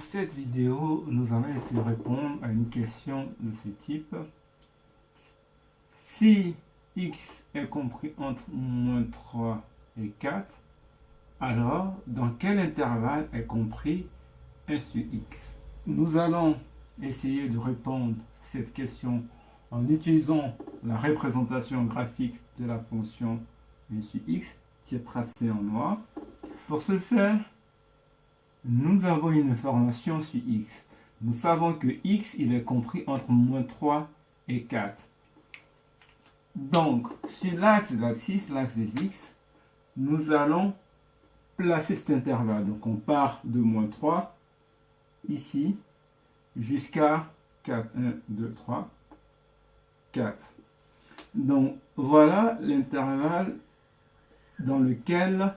cette vidéo, nous allons essayer de répondre à une question de ce type. Si x est compris entre moins 3 et 4, alors dans quel intervalle est compris 1 sur x? Nous allons essayer de répondre à cette question en utilisant la représentation graphique de la fonction 1 sur x qui est tracée en noir. Pour ce faire, nous avons une information sur x. Nous savons que x il est compris entre moins 3 et 4. Donc, sur l'axe de l'axe des x, nous allons placer cet intervalle. Donc, on part de moins 3, ici, jusqu'à 4. 1, 2, 3, 4. Donc, voilà l'intervalle dans lequel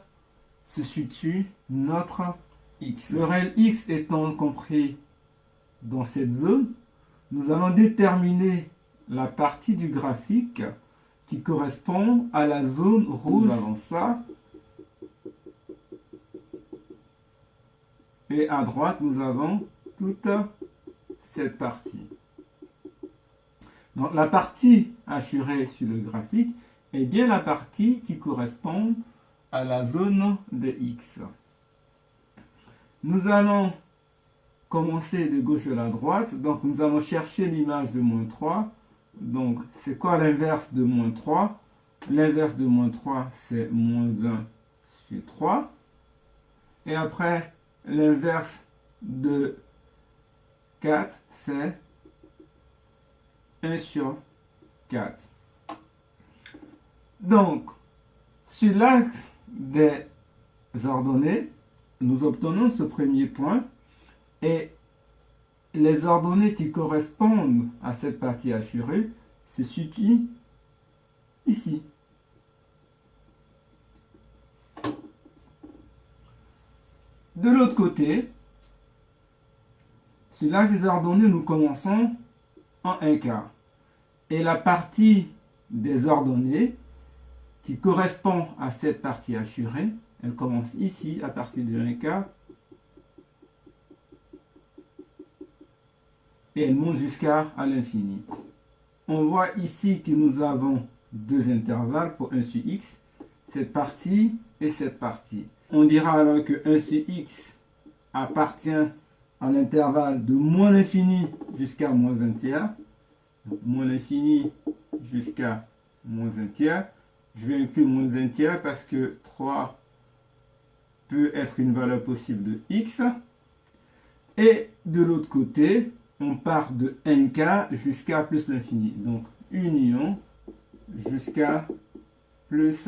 se situe notre x. Le réel x étant compris dans cette zone, nous allons déterminer la partie du graphique qui correspond à la zone rouge avant ça. Et à droite, nous avons toute cette partie. Donc la partie assurée sur le graphique est bien la partie qui correspond à la zone de x. Nous allons commencer de gauche à la droite. Donc nous allons chercher l'image de moins 3. Donc c'est quoi l'inverse de moins 3? L'inverse de moins 3, c'est moins 1 sur 3. Et après, l'inverse de 4, c'est 1 sur 4. Donc, sur l'axe des ordonnées, nous obtenons ce premier point et les ordonnées qui correspondent à cette partie assurée se situent ici. De l'autre côté, sur l'axe des ordonnées, nous commençons en 1 quart. Et la partie des ordonnées qui correspond à cette partie assurée, elle commence ici à partir de 1 quart. Et elle monte jusqu'à l'infini. On voit ici que nous avons deux intervalles pour 1 sur x, cette partie et cette partie. On dira alors que 1 sur x appartient à l'intervalle de moins l'infini jusqu'à moins 1 tiers. Donc, moins l'infini jusqu'à moins 1 tiers. Je vais inclure moins 1 tiers parce que 3 peut être une valeur possible de x. Et de l'autre côté, on part de 1 quart jusqu'à plus l'infini. Donc, union jusqu'à plus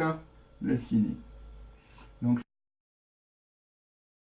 l'infini.